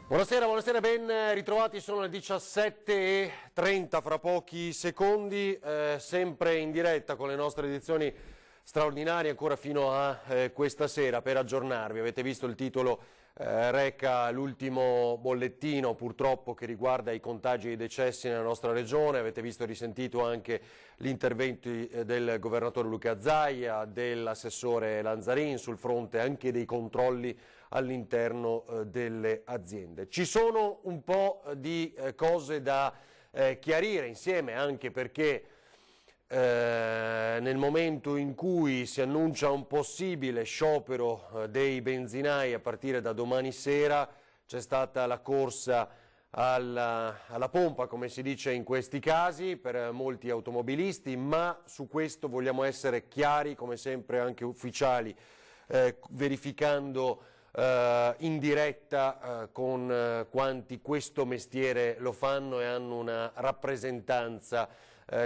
Buonasera, ben ritrovati, sono le 17:30, fra pochi secondi, sempre in diretta con le nostre edizioni straordinarie ancora fino a questa sera per aggiornarvi. Avete visto il titolo, reca l'ultimo bollettino purtroppo che riguarda i contagi e i decessi nella nostra regione, avete visto e risentito anche gli interventi del governatore Luca Zaia, dell'assessore Lanzarin sul fronte anche dei controlli all'interno delle aziende. Ci sono un po' di cose da chiarire insieme, anche perché nel momento in cui si annuncia un possibile sciopero dei benzinai a partire da domani sera, c'è stata la corsa alla pompa, come si dice in questi casi, per molti automobilisti, ma su questo vogliamo essere chiari, come sempre anche ufficiali, verificando in diretta con quanti questo mestiere lo fanno e hanno una rappresentanza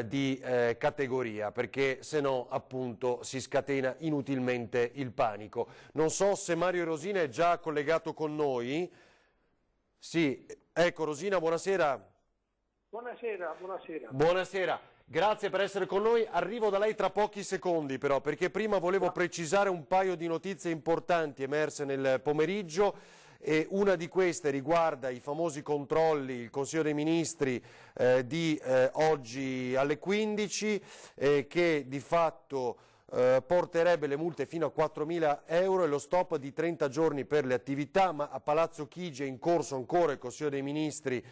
di categoria, perché se no appunto si scatena inutilmente il panico. Non so se Mario Rosina è già collegato con noi. Sì, ecco Rosina, buonasera. Buonasera, buonasera. Buonasera. Grazie per essere con noi, arrivo da lei tra pochi secondi però, perché prima volevo precisare un paio di notizie importanti emerse nel pomeriggio e una di queste riguarda i famosi controlli, il Consiglio dei Ministri di oggi alle 15 che di fatto porterebbe le multe fino a 4.000 euro e lo stop di 30 giorni per le attività, ma a Palazzo Chigi è in corso ancora il Consiglio dei Ministri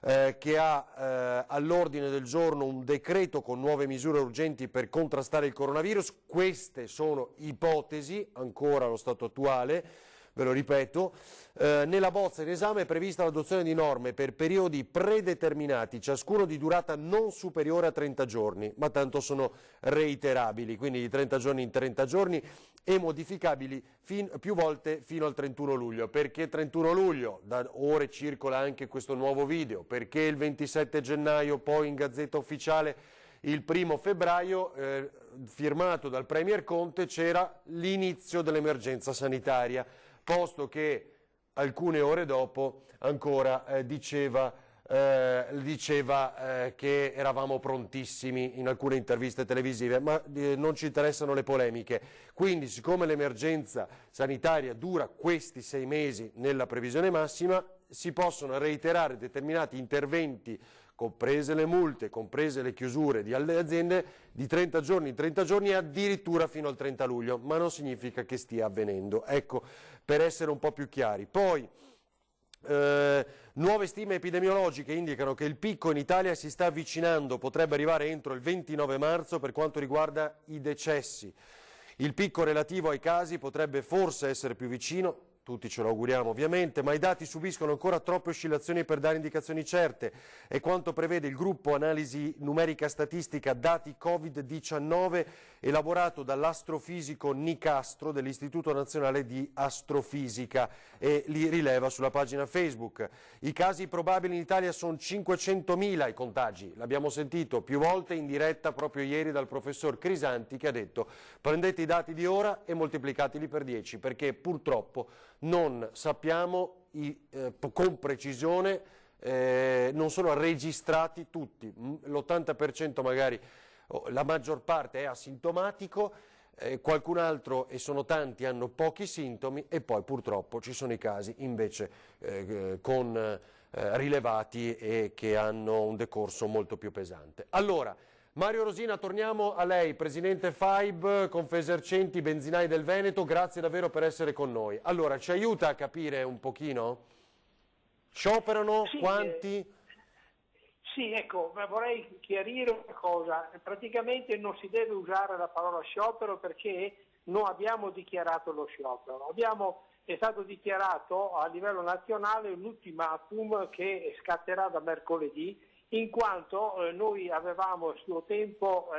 che ha all'ordine del giorno un decreto con nuove misure urgenti per contrastare il coronavirus. Queste sono ipotesi, ancora allo stato attuale, ve lo ripeto. Nella bozza in esame è prevista l'adozione di norme per periodi predeterminati, ciascuno di durata non superiore a 30 giorni, ma tanto sono reiterabili, quindi di 30 giorni in 30 giorni e modificabili più volte fino al 31 luglio. Perché 31 luglio? Da ore circola anche questo nuovo video. Perché il 27 gennaio, poi in Gazzetta Ufficiale il 1° febbraio, firmato dal Premier Conte, c'era l'inizio dell'emergenza sanitaria, posto che alcune ore dopo ancora diceva che eravamo prontissimi in alcune interviste televisive, ma non ci interessano le polemiche. Quindi, siccome l'emergenza sanitaria dura questi 6 mesi nella previsione massima, si possono reiterare determinati interventi, comprese le multe, comprese le chiusure di alle aziende, di 30 giorni in 30 giorni e addirittura fino al 30 luglio, ma non significa che stia avvenendo. Ecco, per essere un po' più chiari. Poi, nuove stime epidemiologiche indicano che il picco in Italia si sta avvicinando, potrebbe arrivare entro il 29 marzo per quanto riguarda i decessi. Il picco relativo ai casi potrebbe forse essere più vicino, tutti ce lo auguriamo ovviamente, ma i dati subiscono ancora troppe oscillazioni per dare indicazioni certe. È quanto prevede il gruppo analisi numerica statistica dati Covid-19 elaborato dall'astrofisico Nicastro dell'Istituto Nazionale di Astrofisica e li rileva sulla pagina Facebook. I casi probabili in Italia sono 500.000 i contagi, l'abbiamo sentito più volte in diretta proprio ieri dal professor Crisanti che ha detto prendete i dati di ora e moltiplicateli per 10 perché purtroppo non sappiamo con precisione, non sono registrati tutti, l'80% magari, la maggior parte è asintomatico, qualcun altro, e sono tanti, hanno pochi sintomi e poi purtroppo ci sono i casi invece con rilevati e che hanno un decorso molto più pesante. Allora, Mario Rosina, torniamo a lei, presidente FAIB, Confesercenti Benzinai del Veneto, grazie davvero per essere con noi. Allora, ci aiuta a capire un pochino? Scioperano? Sì, quanti? sì, ecco, vorrei chiarire una cosa. Praticamente non si deve usare la parola sciopero perché non abbiamo dichiarato lo sciopero. È stato dichiarato a livello nazionale un ultimatum che scatterà da mercoledì, in quanto noi avevamo a suo tempo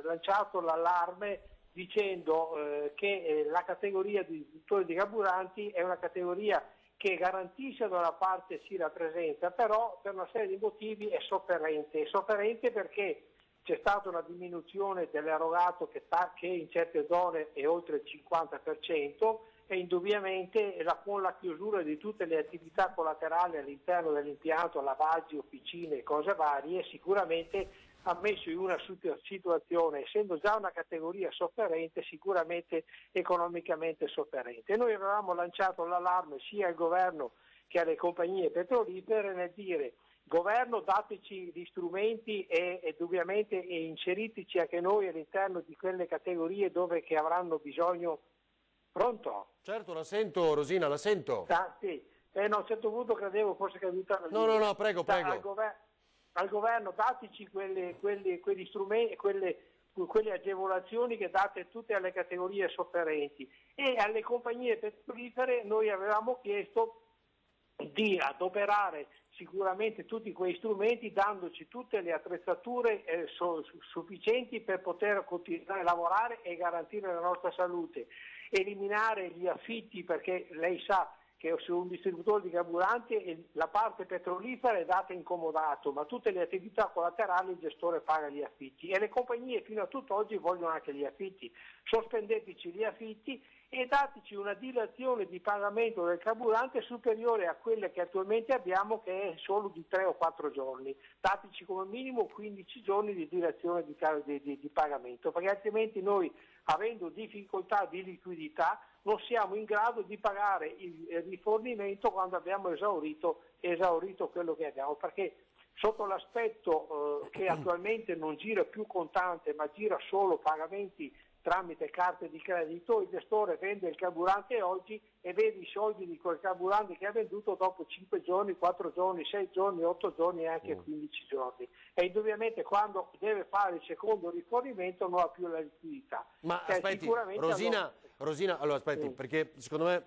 lanciato l'allarme dicendo che la categoria di produttori di carburanti è una categoria che garantisce da una parte sì la presenza, però per una serie di motivi è sofferente perché c'è stata una diminuzione dell'erogato che in certe zone è oltre il 50% e indubbiamente con la chiusura di tutte le attività collaterali all'interno dell'impianto, lavaggi, officine e cose varie, sicuramente ha messo in una situazione, essendo già una categoria sofferente, sicuramente economicamente sofferente. Noi avevamo lanciato l'allarme sia al governo che alle compagnie petrolifere nel dire: governo, dateci gli strumenti e indubbiamente inseritici anche noi all'interno di quelle categorie dove che avranno bisogno. Pronto? Certo, la sento, Rosina, la sento. Sì. No, a un certo punto credevo fosse caduta la No, linea. no, prego. Al governo dateci quegli strumenti, quelle agevolazioni che date tutte alle categorie sofferenti, e alle compagnie petrolifere noi avevamo chiesto di adoperare sicuramente tutti quei strumenti, dandoci tutte le attrezzature sufficienti per poter continuare a lavorare e garantire la nostra salute, eliminare gli affitti, perché lei sa che su un distributore di carburanti la parte petrolifera è data in comodato, ma tutte le attività collaterali il gestore paga gli affitti, e le compagnie fino a tutt'oggi vogliono anche gli affitti. Sospendeteci gli affitti e dateci una dilazione di pagamento del carburante superiore a quelle che attualmente abbiamo, che è solo di 3 o 4 giorni. Dateci come minimo 15 giorni di dilazione di pagamento, perché altrimenti noi, avendo difficoltà di liquidità, non siamo in grado di pagare il rifornimento quando abbiamo esaurito quello che abbiamo, perché sotto l'aspetto che attualmente non gira più contante ma gira solo pagamenti tramite carte di credito, il gestore vende il carburante oggi e vede i soldi di quel carburante che ha venduto dopo 5 giorni, 4 giorni, 6 giorni, 8 giorni e anche 15 giorni. E indubbiamente quando deve fare il secondo rifornimento non ha più la liquidità. Ma aspetti, Rosina, allora aspetti, perché secondo me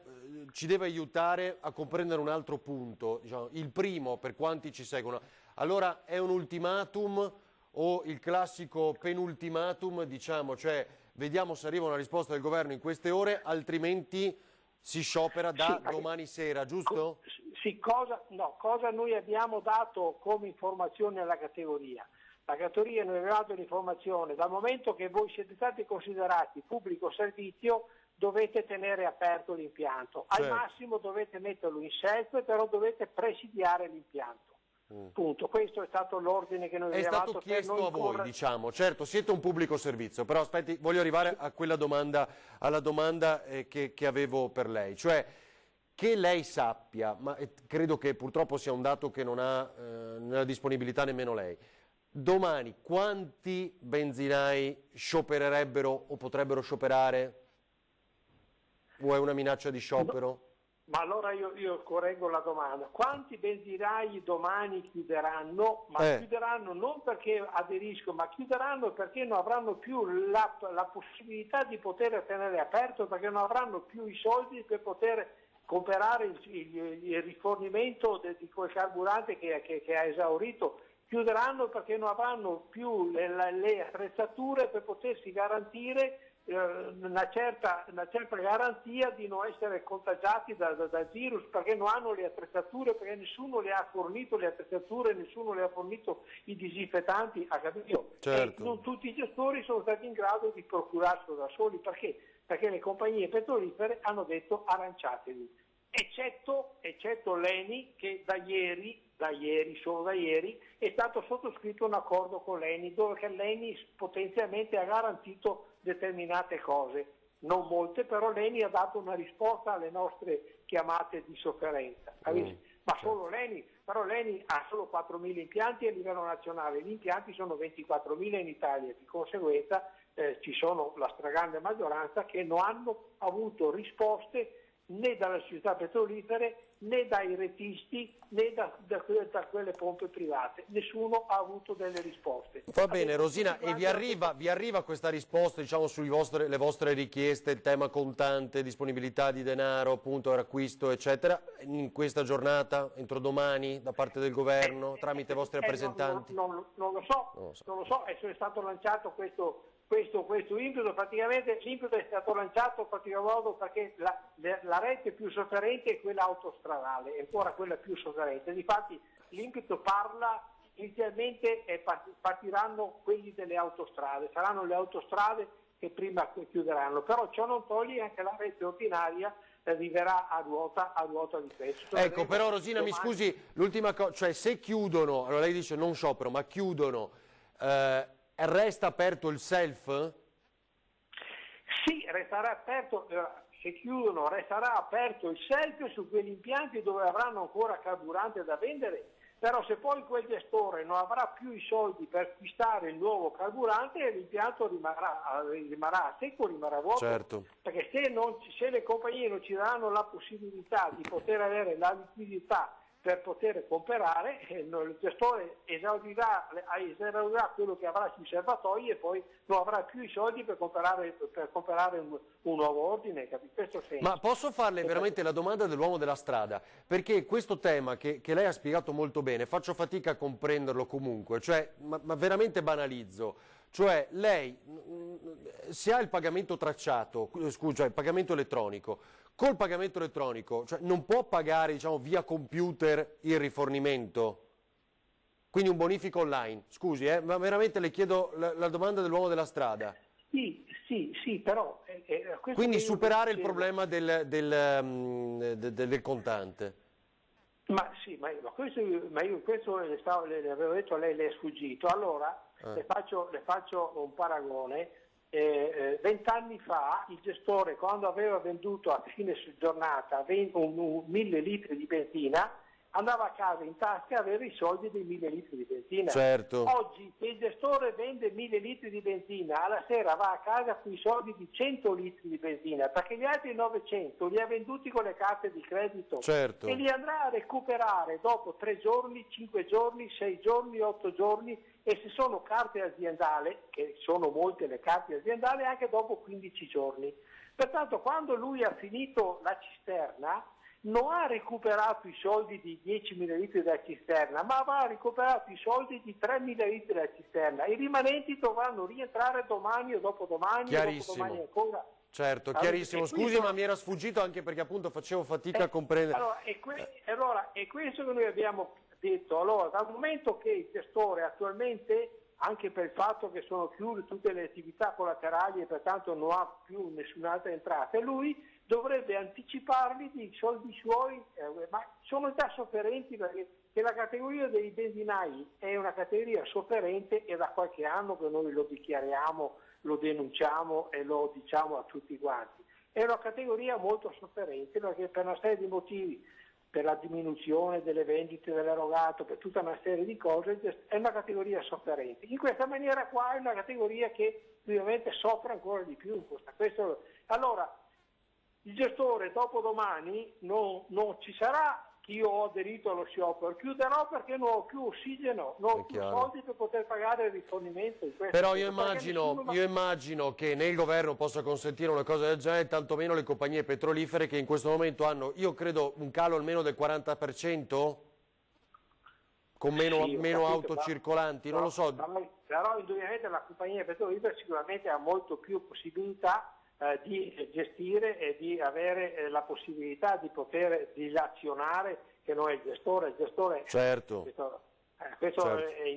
ci deve aiutare a comprendere un altro punto. Diciamo, il primo, per quanti ci seguono, allora è un ultimatum o il classico penultimatum, diciamo, cioè vediamo se arriva una risposta del governo in queste ore, altrimenti si sciopera da domani sera, giusto? Sì, cosa noi abbiamo dato come informazione alla categoria? La categoria noi aveva dato l'informazione: dal momento che voi siete stati considerati pubblico servizio dovete tenere aperto l'impianto, al massimo dovete metterlo in self, però dovete presidiare l'impianto. Punto. Questo è stato l'ordine che noi abbiamo dato. È stato chiesto a voi, diciamo. Certo, siete un pubblico servizio, però aspetti, voglio arrivare a quella domanda, alla domanda che avevo per lei, cioè che lei sappia, ma credo che purtroppo sia un dato che non ha nella disponibilità nemmeno lei. Domani quanti benzinai sciopererebbero o potrebbero scioperare? O è una minaccia di sciopero? No. Ma allora io correggo la domanda: quanti benzinai domani chiuderanno? Ma chiuderanno non perché aderiscono, ma chiuderanno perché non avranno più la possibilità di poter tenere aperto, perché non avranno più i soldi per poter comprare il rifornimento di quel carburante che ha esaurito. Chiuderanno perché non avranno più le attrezzature per potersi garantire una certa garanzia di non essere contagiati dal virus, perché non hanno le attrezzature, perché nessuno le ha fornito le attrezzature, nessuno le ha fornito i disinfettanti, ha capito? Certo. E non tutti i gestori sono stati in grado di procurarselo da soli. Perché? Perché le compagnie petrolifere hanno detto arranciatevi, eccetto l'ENI, che solo da ieri, è stato sottoscritto un accordo con l'ENI, dove l'ENI potenzialmente ha garantito determinate cose, non molte, però l'ENI ha dato una risposta alle nostre chiamate di sofferenza. Ma solo l'ENI, però l'ENI ha solo 4.000 impianti a livello nazionale, gli impianti sono 24.000 in Italia, di conseguenza ci sono la stragrande maggioranza che non hanno avuto risposte né dalle società petrolifere, né dai retisti, né da quelle pompe private. Nessuno ha avuto delle risposte. Va bene, Rosina, e vi arriva questa risposta, diciamo, sulle le vostre richieste, il tema contante, disponibilità di denaro, appunto, acquisto, eccetera, in questa giornata, entro domani, da parte del governo, tramite i vostri rappresentanti? Non lo so, è stato lanciato questo impeto. Praticamente l'impeto è stato lanciato in particolar modo perché la rete più sofferente è quella autostradale, è ancora quella più sofferente. Difatti l'impeto parla inizialmente partiranno quelli delle autostrade, saranno le autostrade che prima chiuderanno, però ciò non toglie anche la rete ordinaria arriverà a ruota di questo. Ecco, però Rosina, mi scusi, l'ultima cosa, cioè se chiudono, allora lei dice non sciopero, ma chiudono, resta aperto il self? Sì, resterà aperto, se chiudono resterà aperto il self su quegli impianti dove avranno ancora carburante da vendere, però se poi quel gestore non avrà più i soldi per acquistare il nuovo carburante, l'impianto rimarrà a secco, rimarrà vuoto, Certo. perché se le compagnie non ci daranno la possibilità di poter avere la liquidità per poter comprare, il gestore esaurirà quello che avrà sui serbatoi e poi non avrà più i soldi per comprare un nuovo ordine, in questo senso. Ma posso farle veramente la domanda dell'uomo della strada? Perché questo tema che lei ha spiegato molto bene, faccio fatica a comprenderlo comunque, cioè, ma veramente banalizzo. Cioè lei, se ha il pagamento tracciato, scusa, il pagamento elettronico, col pagamento elettronico, cioè non può pagare, diciamo, via computer il rifornimento? Quindi un bonifico online, scusi, ma veramente le chiedo la domanda dell'uomo della strada. Sì, però... Quindi superare il problema del contante. Ma sì, ma io questo le avevo detto a lei, le è sfuggito. Allora le faccio un paragone. 20 anni fa il gestore, quando aveva venduto a fine giornata 1000 litri di benzina, andava a casa in tasca e aveva i soldi dei 1000 litri di benzina. Certo. Oggi se il gestore vende 1000 litri di benzina, alla sera va a casa con i soldi di 100 litri di benzina, perché gli altri 900 li ha venduti con le carte di credito. Certo. E li andrà a recuperare dopo 3 giorni, 5 giorni, 6 giorni, 8 giorni, e se sono carte aziendali, che sono molte le carte aziendali, anche dopo 15 giorni. Pertanto quando lui ha finito la cisterna, non ha recuperato i soldi di 10.000 litri della cisterna, ma aveva recuperato i soldi di 3.000 litri della cisterna. I rimanenti dovranno rientrare domani o dopodomani, o dopodomani ancora. Certo, chiarissimo. Scusi, ma mi era sfuggito anche perché appunto facevo fatica a comprendere. Allora, è questo che noi abbiamo detto. Allora, dal momento che il gestore attualmente, anche per il fatto che sono chiuse tutte le attività collaterali e pertanto non ha più nessun'altra entrata, lui dovrebbe anticiparli di soldi suoi, ma sono già sofferenti, perché la categoria dei benzinai è una categoria sofferente e da qualche anno che noi lo dichiariamo, lo denunciamo e lo diciamo a tutti quanti. È una categoria molto sofferente perché per una serie di motivi, per la diminuzione delle vendite dell'erogato, per tutta una serie di cose, è una categoria sofferente. In questa maniera qua è una categoria che ovviamente soffre ancora di più. Allora, il gestore dopodomani non ci sarà che io ho aderito allo sciopero, chiuderò perché non ho più ossigeno, non ho più soldi per poter pagare il rifornimento. Però io immagino che né il governo possa consentire una cosa del genere, tantomeno le compagnie petrolifere che in questo momento hanno, io credo, un calo almeno del 40%? Con meno auto circolanti, non lo so. Però indubbiamente la compagnia petrolifera sicuramente ha molto più possibilità di gestire e di avere la possibilità di poter dilazionare, che non è il gestore. Certo. Questo è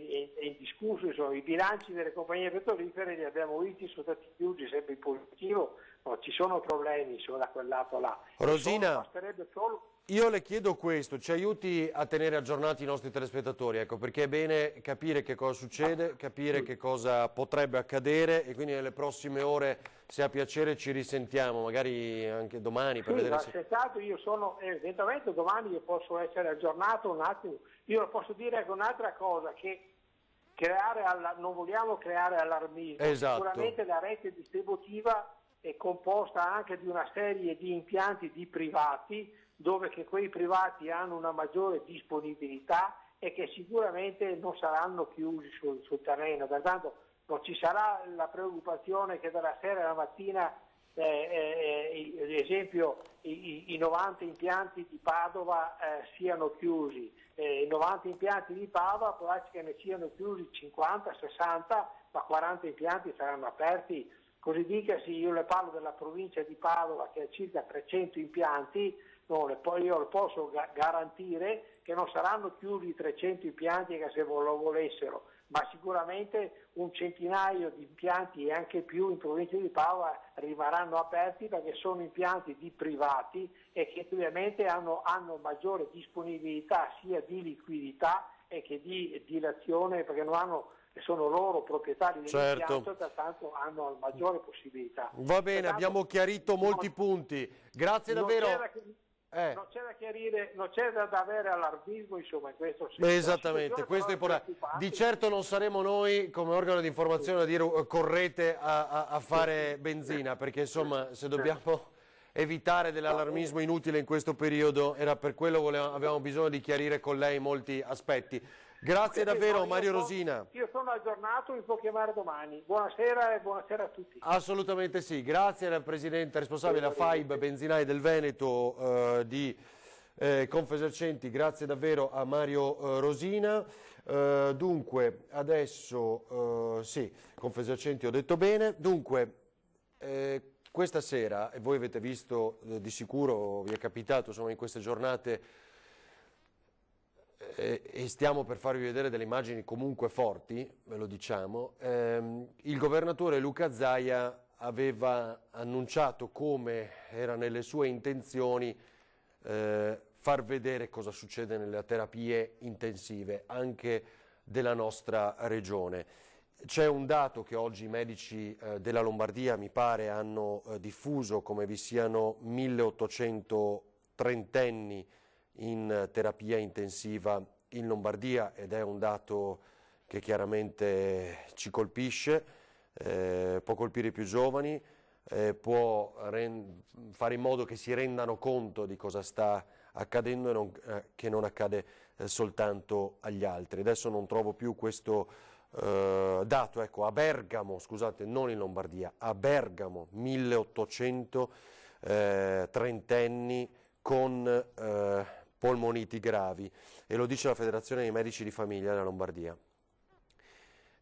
indiscusso. Insomma, i bilanci delle compagnie petrolifere li abbiamo visti, sono stati chiusi sempre in positivo, no, ci sono problemi da quel lato là. Rosina, io le chiedo questo, ci aiuti a tenere aggiornati i nostri telespettatori, ecco, perché è bene capire che cosa succede, capire che cosa potrebbe accadere, e quindi nelle prossime ore, se ha piacere, ci risentiamo, magari anche domani per vedere se... Io sono, eventualmente domani io posso essere aggiornato un attimo. Io posso dire anche un'altra cosa, che non vogliamo creare allarmismo. Esatto. Sicuramente la rete distributiva è composta anche di una serie di impianti di privati, dove che quei privati hanno una maggiore disponibilità e che sicuramente non saranno chiusi sul terreno. Pertanto non ci sarà la preoccupazione che dalla sera alla mattina, ad esempio, i 90 impianti di Padova siano chiusi. I 90 impianti di Padova può darsi che ne siano chiusi 50, 60, ma 40 impianti saranno aperti. Così dicasi, io le parlo della provincia di Padova che ha circa 300 impianti, Poi io posso garantire che non saranno più di 300 impianti che se lo volessero, ma sicuramente un centinaio di impianti e anche più in provincia di Padova rimarranno aperti, perché sono impianti di privati e che ovviamente hanno maggiore disponibilità sia di liquidità e che di dilazione, perché sono loro proprietari dell'impianto, pertanto hanno maggiore possibilità. Va bene, abbiamo chiarito molti punti. Grazie davvero. Non c'è da chiarire, non c'è da avere allarmismo, insomma, in questo senso. Esattamente, questo è importante. Di certo non saremo noi come organo di informazione a dire correte a fare benzina, perché insomma se dobbiamo evitare dell'allarmismo inutile in questo periodo, era per quello che avevamo bisogno di chiarire con lei molti aspetti. Grazie davvero Mario Rosina. Io sono aggiornato, mi può chiamare domani. Buonasera e buonasera a tutti. Assolutamente sì, grazie al Presidente responsabile della FAIB Benzinai del Veneto di Confesercenti, grazie davvero a Mario Rosina. Dunque, adesso, sì, Confesercenti ho detto bene, dunque, questa sera, e voi avete visto di sicuro, vi è capitato insomma in queste giornate, e stiamo per farvi vedere delle immagini comunque forti, ve lo diciamo, il governatore Luca Zaia aveva annunciato, come era nelle sue intenzioni, far vedere cosa succede nelle terapie intensive anche della nostra regione. C'è un dato che oggi i medici della Lombardia, mi pare, hanno diffuso, come vi siano 1800 trentenni in terapia intensiva in Lombardia, ed è un dato che chiaramente ci colpisce, può colpire i più giovani, può fare in modo che si rendano conto di cosa sta accadendo e che non accade soltanto agli altri. Adesso non trovo più questo dato, ecco, a Bergamo, scusate, non in Lombardia, a Bergamo 1800 trentenni con polmoniti gravi, e lo dice la Federazione dei Medici di Famiglia della Lombardia.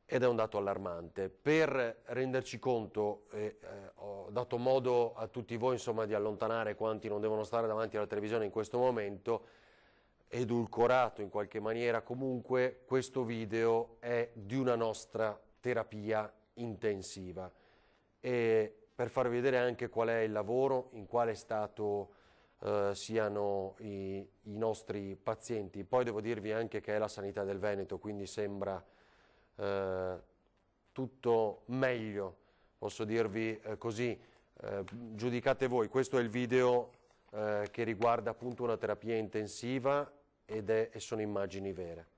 Ed è un dato allarmante. Per renderci conto, ho dato modo a tutti voi insomma di allontanare quanti non devono stare davanti alla televisione in questo momento, edulcorato in qualche maniera, comunque questo video è di una nostra terapia intensiva, e per farvi vedere anche qual è il lavoro, in quale stato siano i nostri pazienti. Poi devo dirvi anche che è la sanità del Veneto, quindi sembra tutto meglio, posso dirvi così, giudicate voi. Questo è il video che riguarda appunto una terapia intensiva e sono immagini vere.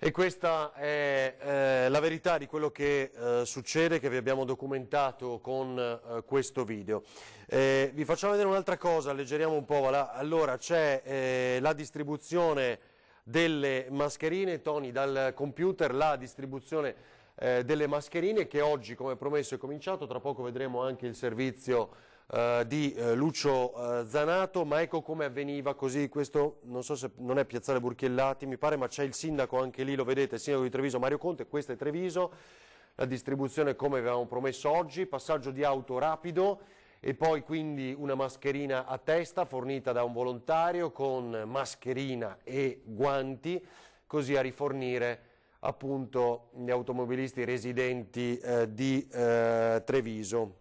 E questa è la verità di quello che succede, che vi abbiamo documentato con questo video. Vi facciamo vedere un'altra cosa, alleggeriamo un po'. Allora, c'è la distribuzione delle mascherine. Tony, dal computer la distribuzione delle mascherine che oggi, come promesso, è cominciato. Tra poco vedremo anche il servizio di Lucio Zanato, ma ecco come avveniva così. Questo non so se non è Piazzale Burchiellati, mi pare, ma c'è il sindaco anche lì, lo vedete, il sindaco di Treviso Mario Conte. Questo è Treviso, la distribuzione come avevamo promesso oggi, passaggio di auto rapido e poi quindi una mascherina a testa fornita da un volontario con mascherina e guanti, così a rifornire appunto gli automobilisti residenti di Treviso.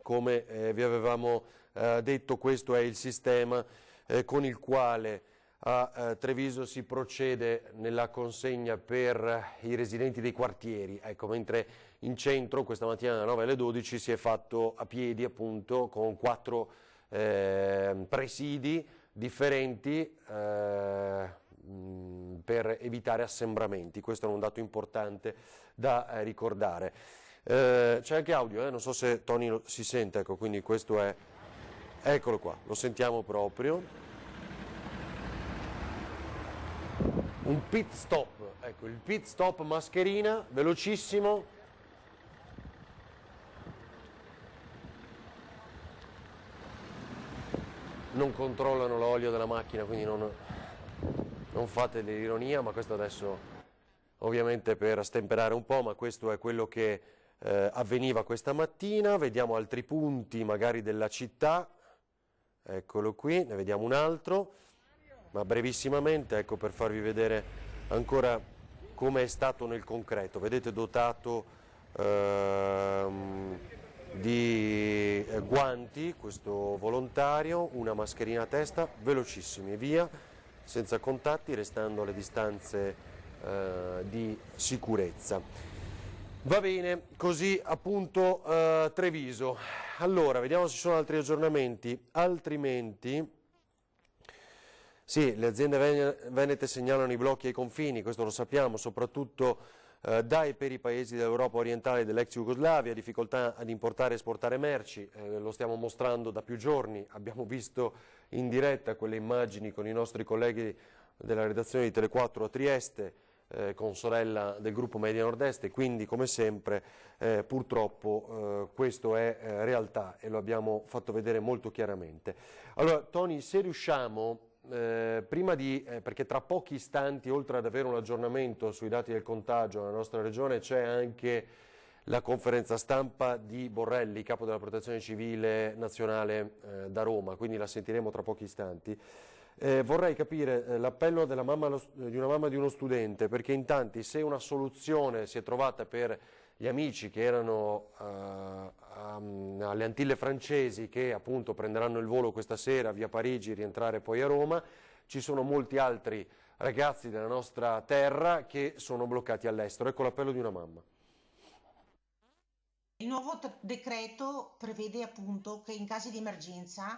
Come vi avevamo detto, questo è il sistema con il quale a Treviso si procede nella consegna per i residenti dei quartieri. Ecco, mentre in centro questa mattina dalle 9 alle 12 si è fatto a piedi, appunto, con 4 presidi differenti per evitare assembramenti. Questo è un dato importante da ricordare. C'è anche audio, non so se Tony si sente, ecco, quindi questo è, eccolo qua, lo sentiamo proprio. Un pit stop, ecco, il pit stop mascherina, velocissimo. Non controllano l'olio della macchina, quindi non fate dell'ironia, ma questo adesso ovviamente per stemperare un po', ma questo è quello che avveniva questa mattina. Vediamo altri punti magari della città, eccolo qui, ne vediamo un altro, ma brevissimamente, ecco, per farvi vedere ancora come è stato nel concreto. Vedete, dotato di guanti questo volontario, una mascherina a testa, velocissimi e via, senza contatti, restando alle distanze di sicurezza. Va bene, così appunto Treviso. Allora, vediamo se ci sono altri aggiornamenti, altrimenti sì, le aziende venete segnalano i blocchi ai confini, questo lo sappiamo, soprattutto da e per i paesi dell'Europa orientale e dell'ex Jugoslavia, difficoltà ad importare e esportare merci, lo stiamo mostrando da più giorni, abbiamo visto in diretta quelle immagini con i nostri colleghi della redazione di Tele4 a Trieste, con sorella del gruppo Media Nord-Est, e quindi come sempre purtroppo questo è realtà e lo abbiamo fatto vedere molto chiaramente. Allora Tony, se riusciamo, prima di, perché tra pochi istanti, oltre ad avere un aggiornamento sui dati del contagio nella nostra regione, c'è anche la conferenza stampa di Borrelli, capo della Protezione Civile Nazionale da Roma, quindi la sentiremo tra pochi istanti. Vorrei capire l'appello della di una mamma di uno studente, perché in tanti, se una soluzione si è trovata per gli amici che erano alle Antille francesi, che appunto prenderanno il volo questa sera via Parigi, rientrare poi a Roma, ci sono molti altri ragazzi della nostra terra che sono bloccati all'estero. Ecco l'appello di una mamma. Il nuovo decreto prevede appunto che in casi di emergenza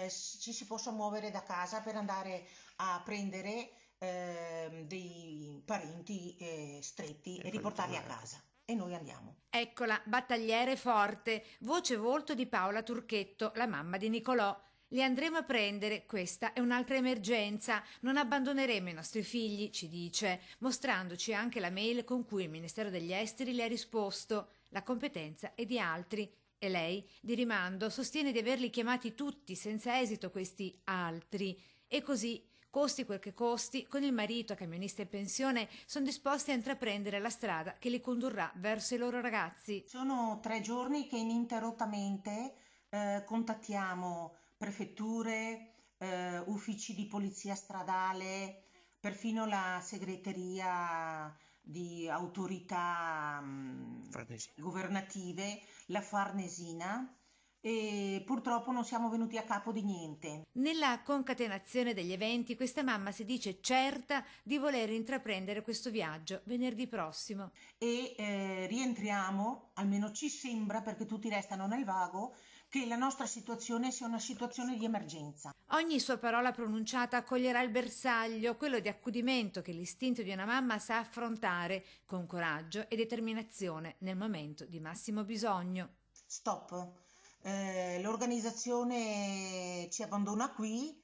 ci si possa muovere da casa per andare a prendere dei parenti stretti e riportarli a casa. E noi andiamo. Eccola, battagliere forte, voce e volto di Paola Turchetto, la mamma di Nicolò. Li andremo a prendere, questa è un'altra emergenza, non abbandoneremo i nostri figli, ci dice, mostrandoci anche la mail con cui il Ministero degli Esteri le ha risposto. La competenza è di altri. E lei, di rimando, sostiene di averli chiamati tutti senza esito questi altri. E così, costi quel che costi, con il marito, camionista in pensione, sono disposti a intraprendere la strada che li condurrà verso i loro ragazzi. Sono 3 giorni che ininterrottamente contattiamo prefetture, uffici di polizia stradale, perfino la segreteria di autorità governative, la Farnesina, e purtroppo non siamo venuti a capo di niente. Nella concatenazione degli eventi questa mamma si dice certa di voler intraprendere questo viaggio venerdì prossimo. E rientriamo, almeno ci sembra, perché tutti restano nel vago, che la nostra situazione sia una situazione di emergenza. Ogni sua parola pronunciata accoglierà il bersaglio, quello di accudimento che l'istinto di una mamma sa affrontare con coraggio e determinazione nel momento di massimo bisogno. Stop. L'organizzazione ci abbandona qui.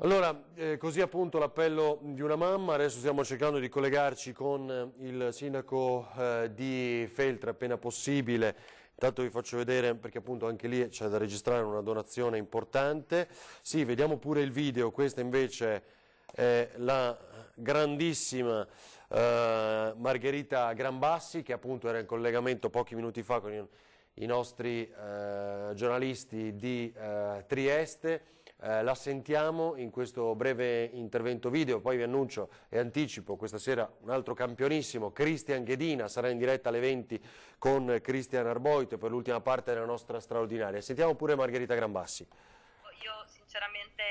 Allora, così appunto l'appello di una mamma. Adesso stiamo cercando di collegarci con il sindaco di Feltre appena possibile. Intanto vi faccio vedere, perché appunto anche lì c'è da registrare una donazione importante. Sì, vediamo pure il video. Questa invece è la grandissima Margherita Grambassi, che appunto era in collegamento pochi minuti fa con i nostri giornalisti di Trieste. La sentiamo in questo breve intervento video, poi vi annuncio e anticipo questa sera un altro campionissimo, Cristian Ghedina, sarà in diretta alle 20 con Cristian Arboito per l'ultima parte della nostra straordinaria. Sentiamo pure Margherita Grambassi. Io sinceramente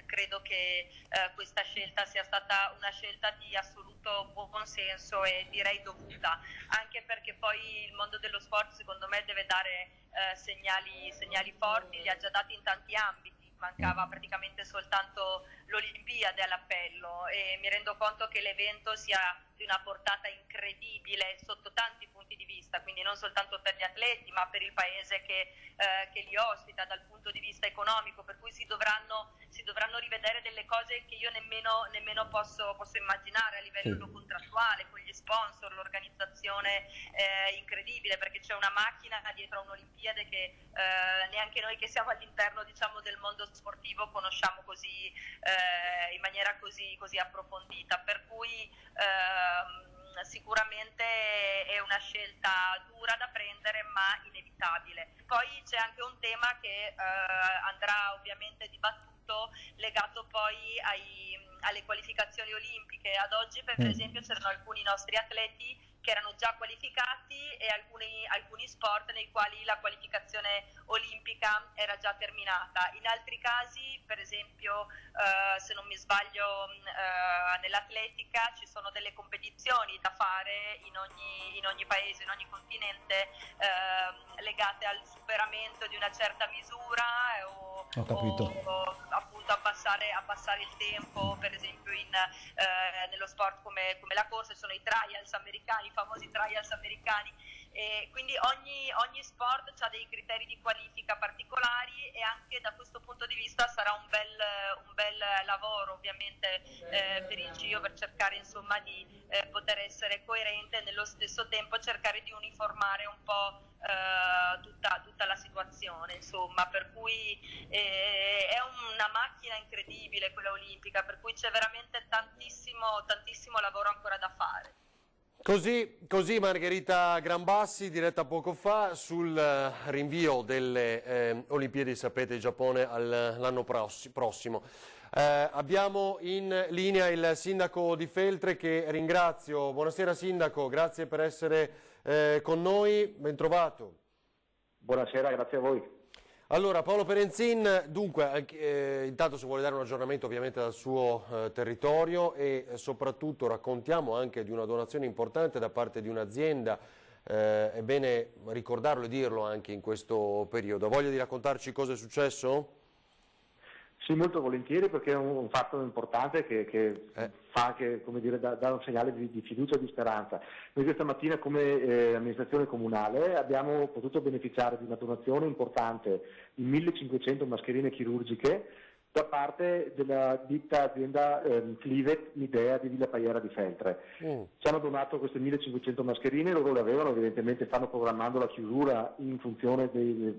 credo che questa scelta sia stata una scelta di assoluto buon senso e direi dovuta, anche perché poi il mondo dello sport secondo me deve dare segnali forti, li ha già dati in tanti ambiti. Mancava praticamente soltanto l'Olimpiade all'appello e mi rendo conto che l'evento sia di una portata incredibile sotto tanti punti di vista, quindi non soltanto per gli atleti ma per il paese che li ospita dal punto di vista economico, per cui si dovranno rivedere delle cose che io nemmeno posso immaginare a livello contrattuale, con gli sponsor, l'organizzazione incredibile, perché c'è una macchina dietro a un'Olimpiade che neanche noi che siamo all'interno, diciamo, del mondo sportivo conosciamo così in maniera così approfondita, per cui sicuramente è una scelta dura da prendere ma inevitabile. Poi c'è anche un tema che andrà ovviamente dibattuto, legato poi alle qualificazioni olimpiche. Ad oggi per esempio c'erano alcuni nostri atleti che erano già qualificati e alcuni sport nei quali la qualificazione olimpica era già terminata. In altri casi, per esempio, se non mi sbaglio, nell'atletica ci sono delle competizioni da fare in ogni paese, in ogni continente, legate al superamento di una certa misura o appunto abbassare il tempo, per esempio nello sport come la corsa ci sono i trials americani, i famosi trials americani, e quindi ogni sport ha dei criteri di qualifica particolari e anche da questo punto di vista sarà un bel lavoro ovviamente per il CIO, per cercare insomma di poter essere coerente e nello stesso tempo cercare di uniformare un po' tutta la situazione, insomma, per cui è una macchina incredibile quella olimpica, per cui c'è veramente tantissimo lavoro ancora da fare. Così Margherita Grambassi, diretta poco fa, sul rinvio delle Olimpiadi, sapete, in Giappone l'anno prossimo. Abbiamo in linea il sindaco di Feltre, che ringrazio. Buonasera sindaco, grazie per essere con noi, ben trovato. Buonasera, grazie a voi. Allora, Paolo Perenzin, dunque, intanto se vuole dare un aggiornamento ovviamente dal suo territorio e soprattutto raccontiamo anche di una donazione importante da parte di un'azienda, è bene ricordarlo e dirlo anche in questo periodo. Ha voglia di raccontarci cosa è successo? Sì, molto volentieri, perché è un fatto importante che fa che, come dire, dà un segnale di fiducia e di speranza. Noi questa mattina come amministrazione comunale abbiamo potuto beneficiare di una donazione importante di 1500 mascherine chirurgiche da parte della ditta azienda Clivet Midea di Villa Paiera di Feltre. Ci hanno donato queste 1500 mascherine, loro le avevano, evidentemente stanno programmando la chiusura in funzione delle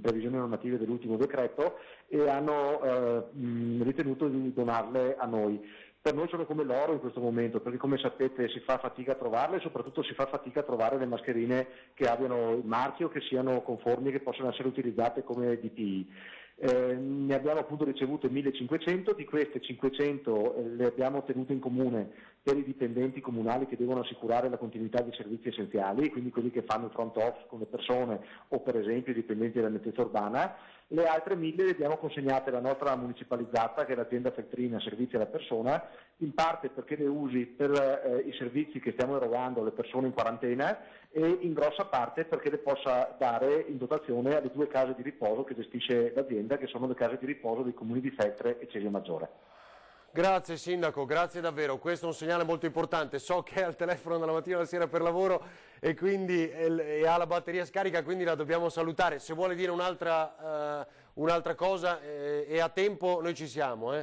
previsioni normative dell'ultimo decreto e hanno ritenuto di donarle a noi. Per noi sono come l'oro in questo momento, perché come sapete si fa fatica a trovarle e soprattutto si fa fatica a trovare le mascherine che abbiano il marchio, che siano conformi e che possano essere utilizzate come DPI. Ne abbiamo appunto ricevute 1500, di queste 500 le abbiamo tenute in comune per i dipendenti comunali che devono assicurare la continuità di servizi essenziali, quindi quelli che fanno il front office con le persone o per esempio i dipendenti della nettezza urbana. Le altre 1000 le abbiamo consegnate alla nostra municipalizzata, che è l'azienda Feltrina Servizi alla Persona, in parte perché le usi per i servizi che stiamo erogando alle persone in quarantena e in grossa parte perché le possa dare in dotazione alle 2 case di riposo che gestisce l'azienda, che sono le case di riposo dei comuni di Feltre e Cesio Maggiore. Grazie sindaco, grazie davvero, questo è un segnale molto importante. So che è al telefono dalla mattina alla sera per lavoro e quindi ha la batteria scarica, quindi la dobbiamo salutare. Se vuole dire un'altra un'altra cosa, e a tempo noi ci siamo.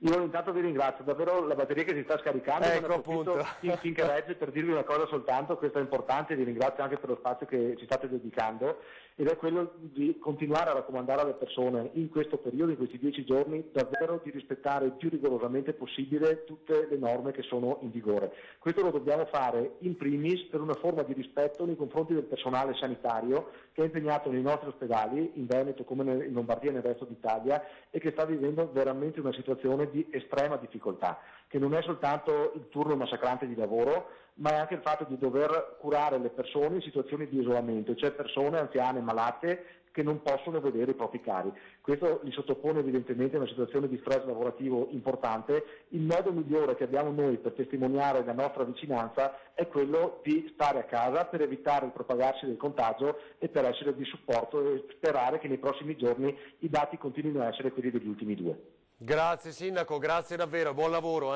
Io intanto vi ringrazio, davvero la batteria che si sta scaricando, ecco, appunto. Finché regge, per dirvi una cosa soltanto, questa è importante, vi ringrazio anche per lo spazio che ci state dedicando, ed è quello di continuare a raccomandare alle persone in questo periodo, in questi 10 giorni, davvero di rispettare il più rigorosamente possibile tutte le norme che sono in vigore. Questo lo dobbiamo fare in primis per una forma di rispetto nei confronti del personale sanitario che è impegnato nei nostri ospedali, in Veneto come in Lombardia e nel resto d'Italia, e che sta vivendo veramente una situazione di estrema difficoltà, che non è soltanto il turno massacrante di lavoro, ma è anche il fatto di dover curare le persone in situazioni di isolamento, cioè persone anziane, malate, che non possono vedere i propri cari. Questo li sottopone evidentemente a una situazione di stress lavorativo importante. Il modo migliore che abbiamo noi per testimoniare la nostra vicinanza è quello di stare a casa per evitare il propagarsi del contagio e per essere di supporto e sperare che nei prossimi giorni i dati continuino a essere quelli degli ultimi 2. Grazie Sindaco, grazie davvero, buon lavoro.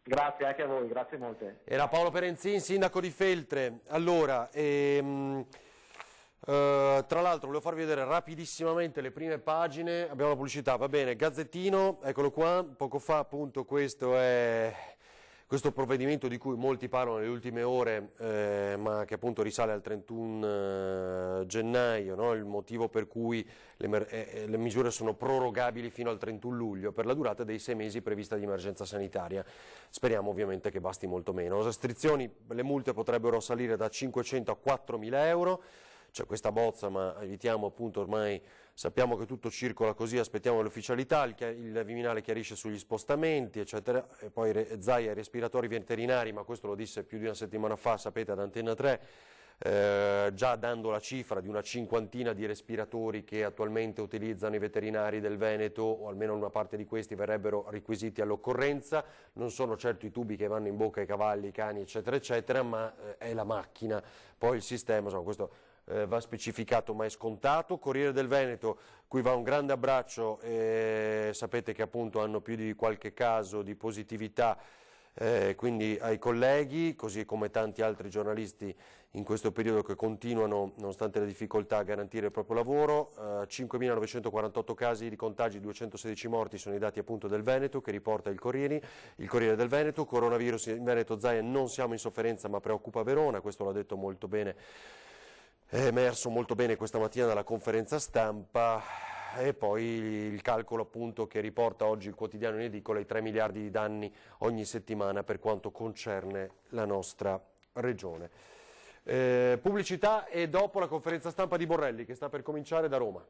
Grazie anche a voi, grazie molte. Era Paolo Perenzin, sindaco di Feltre. Allora, tra l'altro volevo farvi vedere rapidissimamente le prime pagine, abbiamo la pubblicità, va bene, Gazzettino, eccolo qua, poco fa appunto questo provvedimento di cui molti parlano nelle ultime ore, ma che appunto risale al 31 gennaio, no? Il motivo per cui le misure sono prorogabili fino al 31 luglio per la durata dei 6 mesi prevista di emergenza sanitaria. Speriamo ovviamente che basti molto meno. Le restrizioni, le multe potrebbero salire da 500 a 4.000 euro. C'è questa bozza, ma evitiamo appunto, ormai sappiamo che tutto circola così, aspettiamo l'ufficialità, il Viminale chiarisce sugli spostamenti, eccetera, e poi Zaia ai respiratori veterinari, ma questo lo disse più di una settimana fa, sapete, ad Antenna 3, già dando la cifra di una 50ina di respiratori che attualmente utilizzano i veterinari del Veneto, o almeno una parte di questi verrebbero requisiti all'occorrenza. Non sono certo i tubi che vanno in bocca ai cavalli, ai cani, eccetera, eccetera, ma è la macchina, poi il sistema, insomma, questo va specificato ma è scontato. Corriere del Veneto, cui va un grande abbraccio, sapete che appunto hanno più di qualche caso di positività, quindi ai colleghi, così come tanti altri giornalisti in questo periodo che continuano, nonostante le difficoltà, a garantire il proprio lavoro. 5.948 casi di contagi, 216 morti sono i dati appunto del Veneto che riporta il Corriere del Veneto. Coronavirus in Veneto, Zaia, non siamo in sofferenza ma preoccupa Verona, questo l'ha detto molto bene, è emerso molto bene questa mattina dalla conferenza stampa. E poi il calcolo appunto che riporta oggi il quotidiano in edicola, i 3 miliardi di danni ogni settimana per quanto concerne la nostra regione. Pubblicità e dopo la conferenza stampa di Borrelli che sta per cominciare da Roma.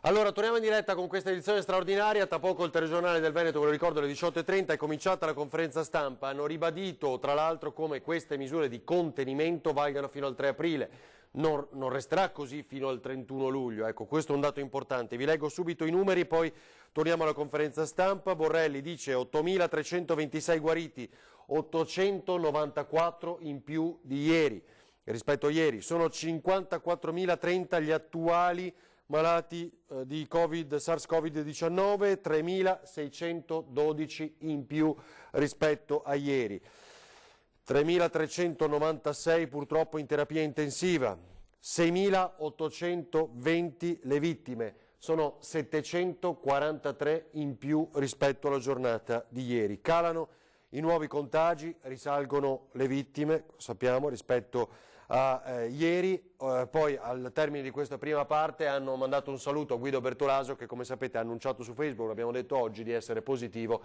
Allora, torniamo in diretta con questa edizione straordinaria. Tra poco il telegiornale del Veneto, ve lo ricordo, alle 18:30 è cominciata la conferenza stampa. Hanno ribadito, tra l'altro, come queste misure di contenimento valgano fino al 3 aprile. Non resterà così fino al 31 luglio. Ecco, questo è un dato importante. Vi leggo subito i numeri, poi torniamo alla conferenza stampa. Borrelli dice 8.326 guariti, 894 in più di ieri. Rispetto a ieri sono 54.030 gli attuali malati di SARS-CoV-19, 3.612 in più rispetto a ieri, 3.396 purtroppo in terapia intensiva, 6.820 le vittime, sono 743 in più rispetto alla giornata di ieri. Calano i nuovi contagi, risalgono le vittime, sappiamo, rispetto a ieri. Poi al termine di questa prima parte hanno mandato un saluto a Guido Bertolaso che, come sapete, ha annunciato su Facebook, l'abbiamo detto oggi, di essere positivo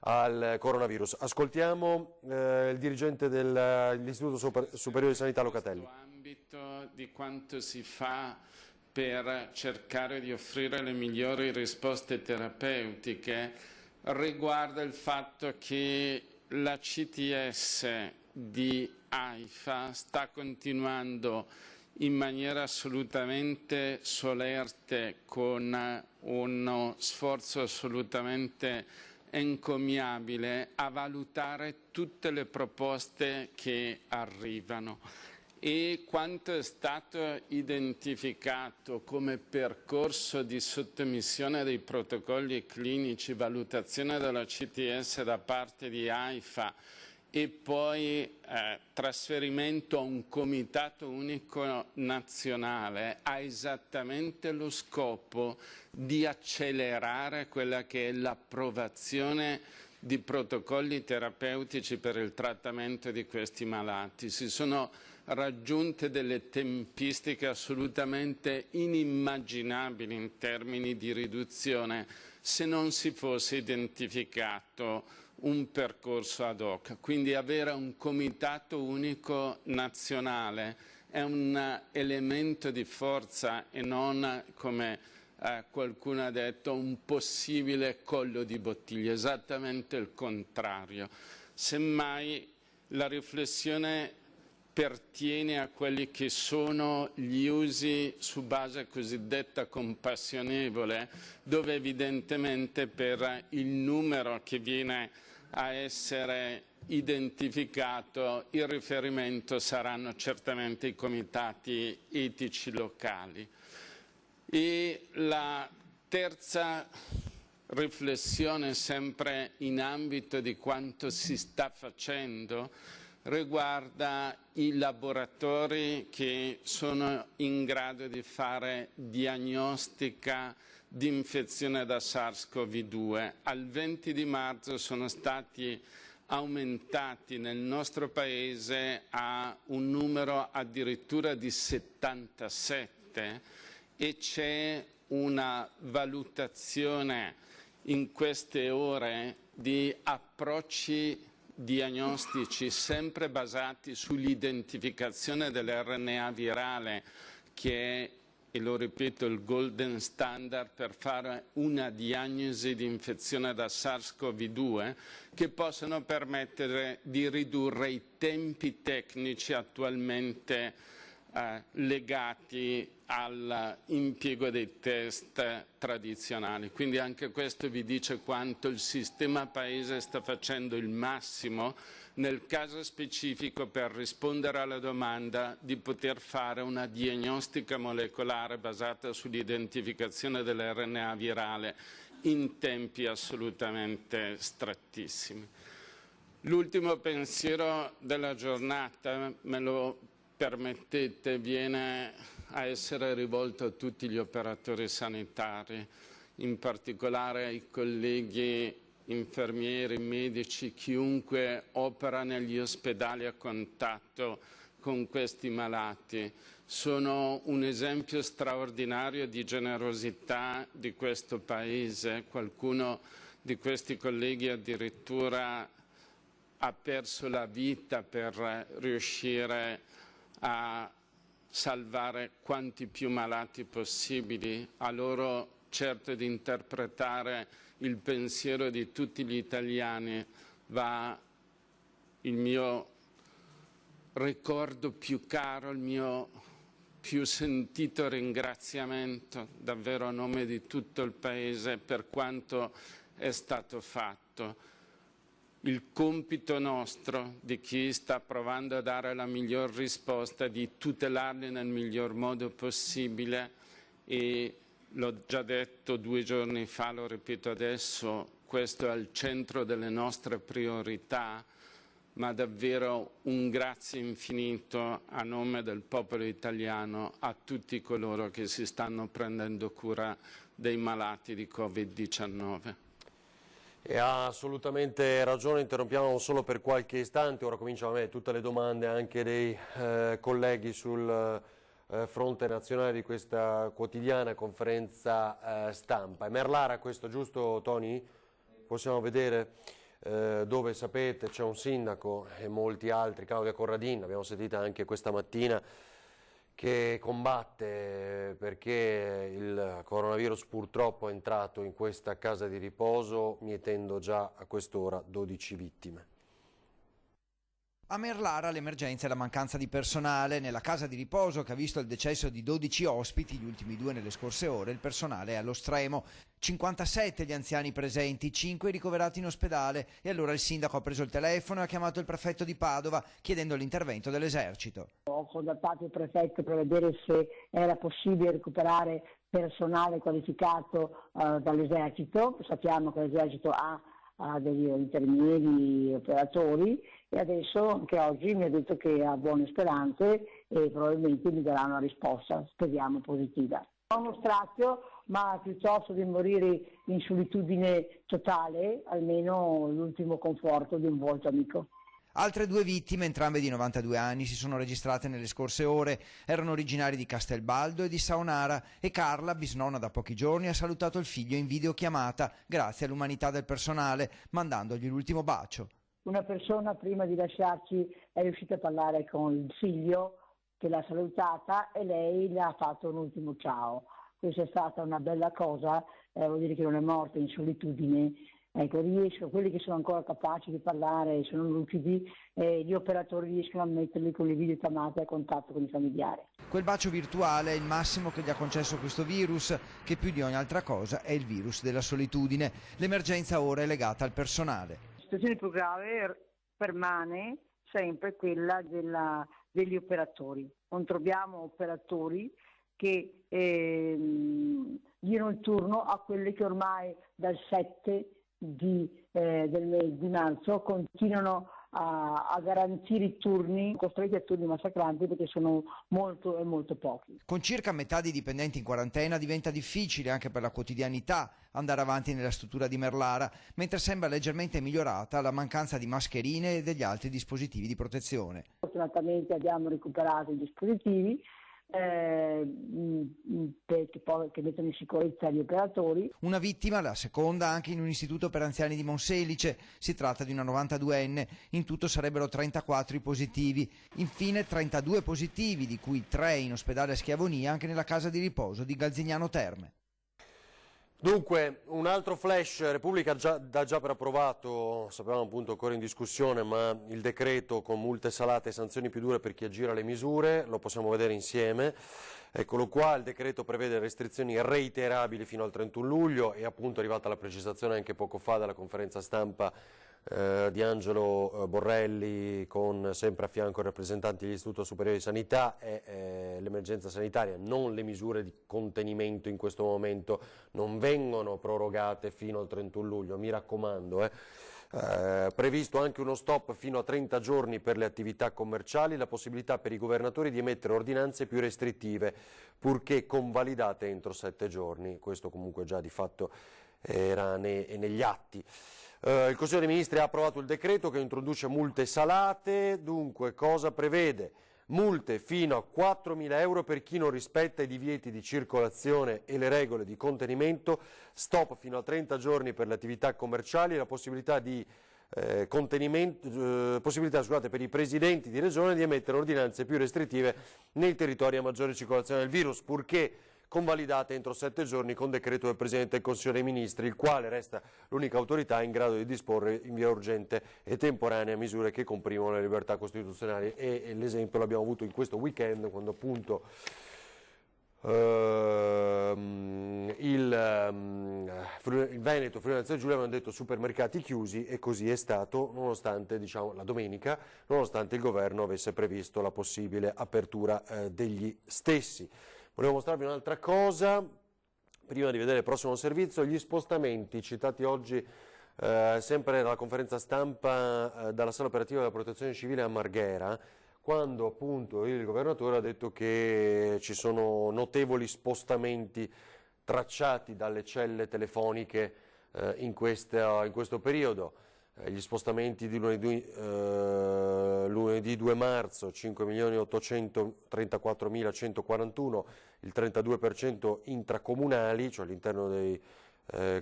al coronavirus. Ascoltiamo il dirigente dell'Istituto Superiore di Sanità Locatelli. In questo ambito di quanto si fa per cercare di offrire le migliori risposte terapeutiche riguarda il fatto che la CTS di AIFA sta continuando in maniera assolutamente solerte, con uno sforzo assolutamente encomiabile, a valutare tutte le proposte che arrivano. E quanto è stato identificato come percorso di sottomissione dei protocolli clinici, valutazione della CTS da parte di AIFA e poi trasferimento a un comitato unico nazionale ha esattamente lo scopo di accelerare quella che è l'approvazione di protocolli terapeutici per il trattamento di questi malati. Si sono raggiunte delle tempistiche assolutamente inimmaginabili in termini di riduzione se non si fosse identificato un percorso ad hoc. Quindi avere un comitato unico nazionale è un elemento di forza e non, come qualcuno ha detto, un possibile collo di bottiglia, esattamente il contrario. Semmai la riflessione pertiene a quelli che sono gli usi su base cosiddetta compassionevole, dove evidentemente per il numero che viene a essere identificato il riferimento saranno certamente i comitati etici locali. E la terza riflessione, sempre in ambito di quanto si sta facendo, riguarda i laboratori che sono in grado di fare diagnostica di infezione da SARS-CoV-2. Al 20 di marzo sono stati aumentati nel nostro Paese a un numero addirittura di 77 e c'è una valutazione in queste ore di approcci diagnostici sempre basati sull'identificazione dell'RNA virale, che è, e lo ripeto, il golden standard per fare una diagnosi di infezione da SARS-CoV-2, che possono permettere di ridurre i tempi tecnici attualmente legati all'impiego dei test tradizionali. Quindi anche questo vi dice quanto il sistema Paese sta facendo il massimo nel caso specifico per rispondere alla domanda di poter fare una diagnostica molecolare basata sull'identificazione dell'RNA virale in tempi assolutamente strettissimi. L'ultimo pensiero della giornata, me lo permettete, viene a essere rivolto a tutti gli operatori sanitari, in particolare ai colleghi infermieri, medici, chiunque opera negli ospedali a contatto con questi malati. Sono un esempio straordinario di generosità di questo Paese. Qualcuno di questi colleghi addirittura ha perso la vita per riuscire a salvare quanti più malati possibili. A loro certo di interpretare il pensiero di tutti gli italiani va il mio ricordo più caro, il mio più sentito ringraziamento, davvero a nome di tutto il Paese, per quanto è stato fatto. Il compito nostro, di chi sta provando a dare la miglior risposta, è di tutelarli nel miglior modo possibile e l'ho già detto 2 giorni fa, lo ripeto adesso, questo è al centro delle nostre priorità, ma davvero un grazie infinito a nome del popolo italiano a tutti coloro che si stanno prendendo cura dei malati di Covid-19. E ha assolutamente ragione, interrompiamo solo per qualche istante, ora cominciano tutte le domande anche dei colleghi sul fronte nazionale di questa quotidiana conferenza stampa. È Merlara questo, giusto Tony? Possiamo vedere dove, sapete, c'è un sindaco e molti altri, Claudia Corradin, l'abbiamo sentita anche questa mattina, che combatte perché il coronavirus purtroppo è entrato in questa casa di riposo, mietendo già a quest'ora 12 vittime. A Merlara l'emergenza è la mancanza di personale. Nella casa di riposo, che ha visto il decesso di 12 ospiti, gli ultimi 2 nelle scorse ore, il personale è allo stremo. 57 gli anziani presenti, 5 ricoverati in ospedale, e allora il sindaco ha preso il telefono e ha chiamato il prefetto di Padova chiedendo l'intervento dell'esercito. Ho contattato il prefetto per vedere se era possibile recuperare personale qualificato dall'esercito. Sappiamo che l'esercito ha a degli infermieri, operatori, e adesso anche oggi mi ha detto che ha buone speranze e probabilmente mi darà una risposta, speriamo positiva. Ho uno strazio, ma piuttosto di morire in solitudine totale, almeno l'ultimo conforto di un volto amico. Altre 2 vittime, entrambe di 92 anni, si sono registrate nelle scorse ore. Erano originari di Castelbaldo e di Saonara e Carla, bisnonna da pochi giorni, ha salutato il figlio in videochiamata grazie all'umanità del personale, mandandogli l'ultimo bacio. Una persona prima di lasciarci è riuscita a parlare con il figlio che l'ha salutata e lei le ha fatto un ultimo ciao. Questa è stata una bella cosa, vuol dire che non è morta in solitudine. Ecco, quelli che sono ancora capaci di parlare, sono lucidi, gli operatori riescono a metterli con le videochiamate a contatto con i familiari. Quel bacio virtuale è il massimo che gli ha concesso questo virus, che più di ogni altra cosa è il virus della solitudine. L'emergenza ora è legata al personale. La situazione più grave permane sempre quella degli operatori. Non troviamo operatori che diano il turno a quelli che ormai dal 7 del mese di marzo continuano a garantire i turni, costretti a turni massacranti perché sono molto pochi. Con circa metà dei dipendenti in quarantena diventa difficile anche per la quotidianità andare avanti nella struttura di Merlara, mentre sembra leggermente migliorata la mancanza di mascherine e degli altri dispositivi di protezione. Fortunatamente abbiamo recuperato i dispositivi che mettono in sicurezza gli operatori. Una vittima, la seconda, anche in un istituto per anziani di Monselice. Si tratta di una 92enne, in tutto sarebbero 34 i positivi. Infine 32 positivi, di cui 3 in ospedale a Schiavonia, anche nella casa di riposo di Galzignano Terme. Dunque, un altro flash, Repubblica dà già per approvato, sapevamo appunto ancora in discussione, ma il decreto con multe salate e sanzioni più dure per chi aggira le misure, lo possiamo vedere insieme. Eccolo qua, il decreto prevede restrizioni reiterabili fino al 31 luglio e appunto è arrivata la precisazione anche poco fa dalla conferenza stampa di Angelo Borrelli, con sempre a fianco i rappresentanti dell'Istituto Superiore di Sanità, e l'emergenza sanitaria, non le misure di contenimento in questo momento non vengono prorogate fino al 31 luglio, mi raccomando. Previsto anche uno stop fino a 30 giorni per le attività commerciali, la possibilità per i governatori di emettere ordinanze più restrittive, purché convalidate entro 7 giorni, questo comunque già di fatto era negli atti. Il Consiglio dei Ministri ha approvato il decreto che introduce multe salate. Dunque, cosa prevede? Multe fino a 4.000 euro per chi non rispetta i divieti di circolazione e le regole di contenimento, stop fino a 30 giorni per le attività commerciali, la possibilità di possibilità per i presidenti di regione di emettere ordinanze più restrittive nei territori a maggiore circolazione del virus, purché convalidate entro 7 giorni con decreto del Presidente del Consiglio dei Ministri, il quale resta l'unica autorità in grado di disporre in via urgente e temporanea misure che comprimono le libertà costituzionali, e l'esempio l'abbiamo avuto in questo weekend, quando appunto il Veneto, Friuli Venezia Giulia avevano detto supermercati chiusi, e così è stato, nonostante, la domenica, nonostante il governo avesse previsto la possibile apertura degli stessi. Volevo mostrarvi un'altra cosa, prima di vedere il prossimo servizio, gli spostamenti citati oggi sempre nella conferenza stampa dalla sala operativa della Protezione Civile a Marghera, quando appunto il governatore ha detto che ci sono notevoli spostamenti tracciati dalle celle telefoniche in questo periodo. Gli spostamenti di lunedì 2 marzo, 5.834.141, il 32% intracomunali, cioè all'interno dei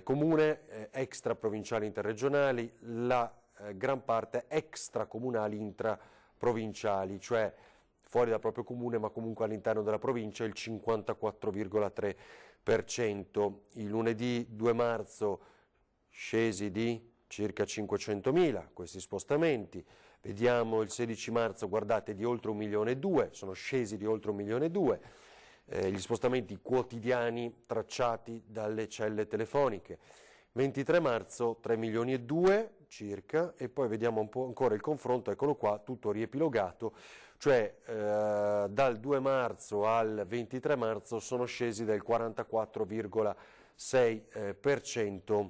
comune, extraprovinciali interregionali, la gran parte extracomunali intraprovinciali, cioè fuori dal proprio comune ma comunque all'interno della provincia, il 54,3%. Il lunedì 2 marzo scesi di circa 500.000 questi spostamenti. Vediamo il 16 marzo, guardate, di oltre 1,2 milioni, sono scesi di oltre 1,2 milioni. Gli spostamenti quotidiani tracciati dalle celle telefoniche. 23 marzo 3,2 milioni circa, e poi vediamo un po' ancora il confronto, eccolo qua, tutto riepilogato, cioè dal 2 marzo al 23 marzo sono scesi del 44,6%.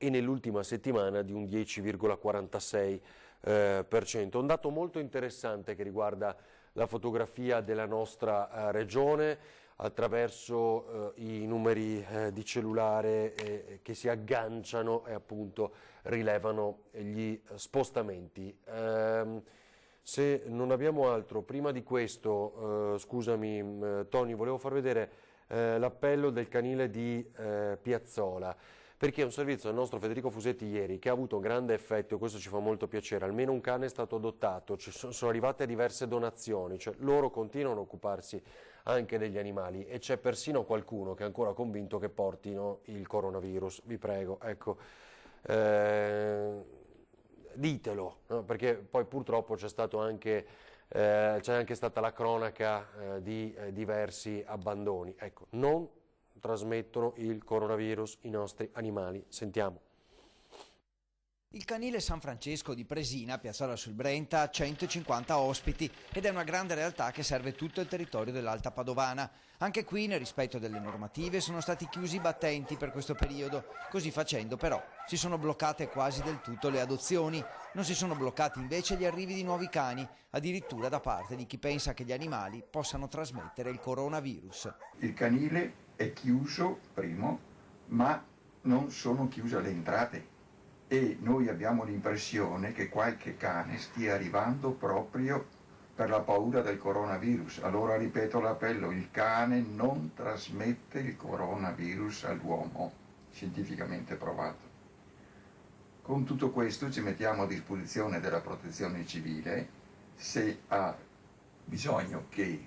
e nell'ultima settimana di un 10,46%. Un dato molto interessante che riguarda la fotografia della nostra regione attraverso i numeri di cellulare che si agganciano e appunto rilevano gli spostamenti. Se non abbiamo altro, prima di questo, scusami Tony, volevo far vedere l'appello del canile di Piazzola, perché è un servizio del nostro Federico Fusetti ieri che ha avuto un grande effetto, e questo ci fa molto piacere. Almeno un cane è stato adottato, sono arrivate diverse donazioni, cioè loro continuano a occuparsi anche degli animali e c'è persino qualcuno che è ancora convinto che portino il coronavirus. Vi prego, ecco, ditelo, no? Perché poi purtroppo c'è anche stata la cronaca di diversi abbandoni. Ecco, non trasmettono il coronavirus i nostri animali. Sentiamo. Il canile San Francesco di Presina, Piazzola sul Brenta, ha 150 ospiti ed è una grande realtà che serve tutto il territorio dell'Alta Padovana. Anche qui, nel rispetto delle normative, sono stati chiusi i battenti per questo periodo. Così facendo, però, si sono bloccate quasi del tutto le adozioni. Non si sono bloccati invece gli arrivi di nuovi cani, addirittura da parte di chi pensa che gli animali possano trasmettere il coronavirus. Il canile è chiuso, primo, ma non sono chiuse le entrate. E noi abbiamo l'impressione che qualche cane stia arrivando proprio per la paura del coronavirus. Allora ripeto l'appello, il cane non trasmette il coronavirus all'uomo, scientificamente provato. Con tutto questo ci mettiamo a disposizione della protezione civile se ha bisogno che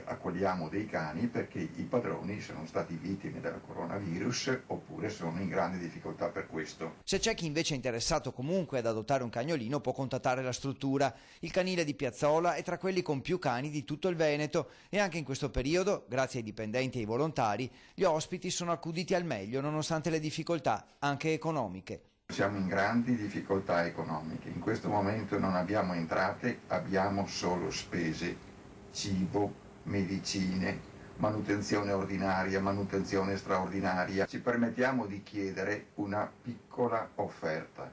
accogliamo dei cani perché i padroni sono stati vittime del coronavirus oppure sono in grande difficoltà per questo. Se c'è chi invece è interessato comunque ad adottare un cagnolino può contattare la struttura. Il canile di Piazzola è tra quelli con più cani di tutto il Veneto e anche in questo periodo, grazie ai dipendenti e ai volontari, gli ospiti sono accuditi al meglio nonostante le difficoltà, anche economiche. Siamo in grandi difficoltà economiche, in questo momento non abbiamo entrate, abbiamo solo spese. Cibo, medicine, manutenzione ordinaria, manutenzione straordinaria. Ci permettiamo di chiedere una piccola offerta.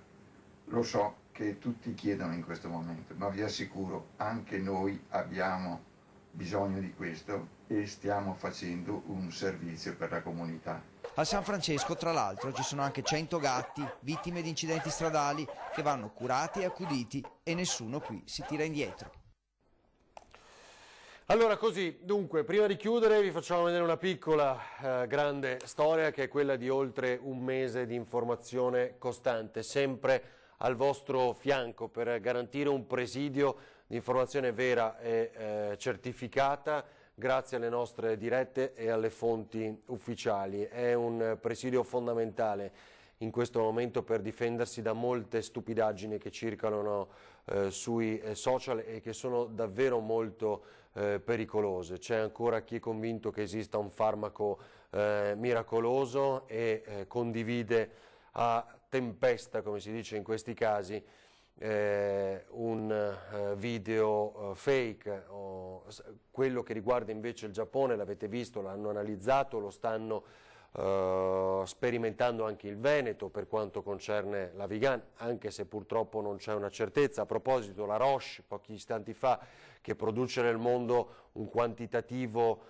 Lo so che tutti chiedono in questo momento, ma vi assicuro, anche noi abbiamo bisogno di questo e stiamo facendo un servizio per la comunità. A San Francesco, tra l'altro, ci sono anche 100 gatti, vittime di incidenti stradali, che vanno curati e accuditi e nessuno qui si tira indietro. Allora così, dunque, prima di chiudere vi facciamo vedere una piccola grande storia che è quella di oltre un mese di informazione costante, sempre al vostro fianco per garantire un presidio di informazione vera e certificata grazie alle nostre dirette e alle fonti ufficiali. È un presidio fondamentale in questo momento per difendersi da molte stupidaggini che circolano sui social e che sono davvero molto pericolose. C'è ancora chi è convinto che esista un farmaco miracoloso e condivide a tempesta, come si dice in questi casi, un video fake. Quello che riguarda invece il Giappone l'avete visto, l'hanno analizzato, lo stanno sperimentando anche il Veneto per quanto concerne la Vigan, anche se purtroppo non c'è una certezza. A proposito, la Roche pochi istanti fa, che produce nel mondo un quantitativo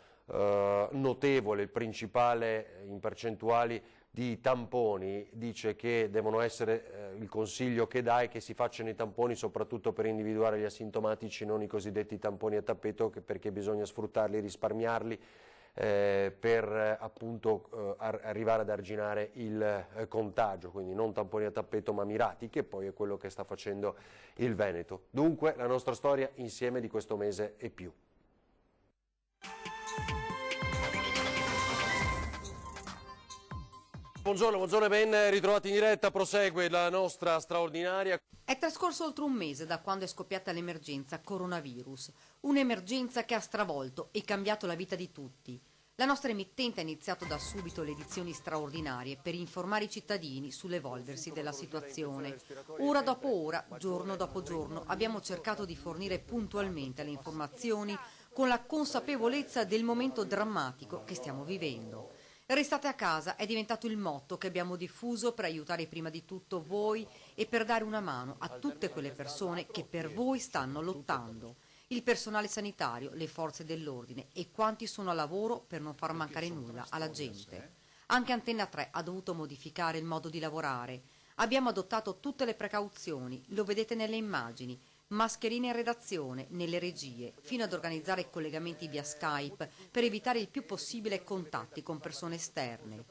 notevole, il principale in percentuali di tamponi, dice che devono essere, il consiglio che dà è che si facciano i tamponi soprattutto per individuare gli asintomatici, non i cosiddetti tamponi a tappeto, perché bisogna sfruttarli, risparmiarli per appunto arrivare ad arginare il contagio, quindi non tamponi a tappeto ma mirati, che poi è quello che sta facendo il Veneto. Dunque la nostra storia insieme di questo mese e più. Buongiorno e ben ritrovati in diretta, prosegue la nostra straordinaria. È trascorso oltre un mese da quando è scoppiata l'emergenza coronavirus, un'emergenza che ha stravolto e cambiato la vita di tutti. La nostra emittente ha iniziato da subito le edizioni straordinarie per informare i cittadini sull'evolversi della situazione. Ora dopo ora, giorno dopo giorno, abbiamo cercato di fornire puntualmente le informazioni con la consapevolezza del momento drammatico che stiamo vivendo. Restate a casa è diventato il motto che abbiamo diffuso per aiutare prima di tutto voi e per dare una mano a tutte quelle persone che per voi stanno lottando. Il personale sanitario, le forze dell'ordine e quanti sono a lavoro per non far mancare nulla alla gente. Anche Antenna 3 ha dovuto modificare il modo di lavorare. Abbiamo adottato tutte le precauzioni, lo vedete nelle immagini. Mascherine in redazione, nelle regie, fino ad organizzare collegamenti via Skype per evitare il più possibile contatti con persone esterne.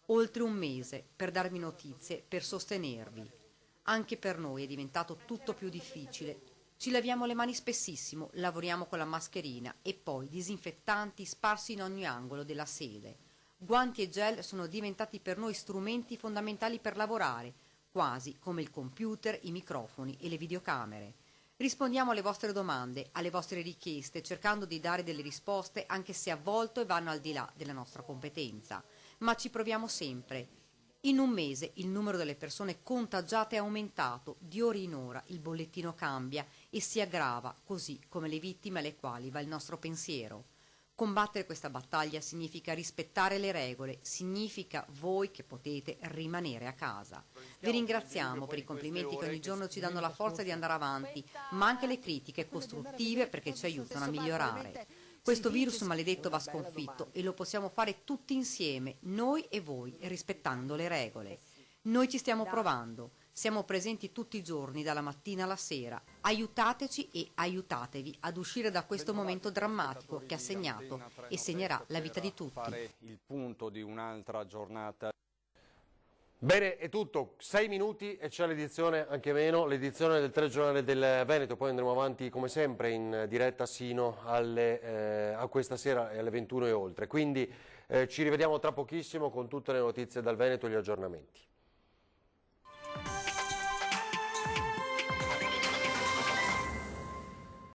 Oltre un mese per darvi notizie, per sostenervi. Anche per noi è diventato tutto più difficile. Ci laviamo le mani spessissimo, lavoriamo con la mascherina e poi disinfettanti sparsi in ogni angolo della sede. Guanti e gel sono diventati per noi strumenti fondamentali per lavorare, quasi come il computer, i microfoni e le videocamere. Rispondiamo alle vostre domande, alle vostre richieste, cercando di dare delle risposte anche se a volte vanno al di là della nostra competenza. Ma ci proviamo sempre. In un mese il numero delle persone contagiate è aumentato, di ora in ora il bollettino cambia e si aggrava, così come le vittime alle quali va il nostro pensiero. Combattere questa battaglia significa rispettare le regole, significa voi che potete rimanere a casa. Vi ringraziamo per i complimenti che ogni giorno ci danno la forza di andare avanti, ma anche le critiche costruttive perché ci aiutano a migliorare. Questo virus maledetto va sconfitto e lo possiamo fare tutti insieme, noi e voi, rispettando le regole. Noi ci stiamo provando. Siamo presenti tutti i giorni, dalla mattina alla sera. Aiutateci e aiutatevi ad uscire da questo momento drammatico che ha segnato e segnerà la vita di tutti. Il punto di un'altra giornata. Bene, è tutto. 6 minuti e c'è l'edizione, anche meno, l'edizione del telegiornale del Veneto. Poi andremo avanti come sempre in diretta sino a questa sera alle 21 e oltre. Quindi ci rivediamo tra pochissimo con tutte le notizie dal Veneto e gli aggiornamenti.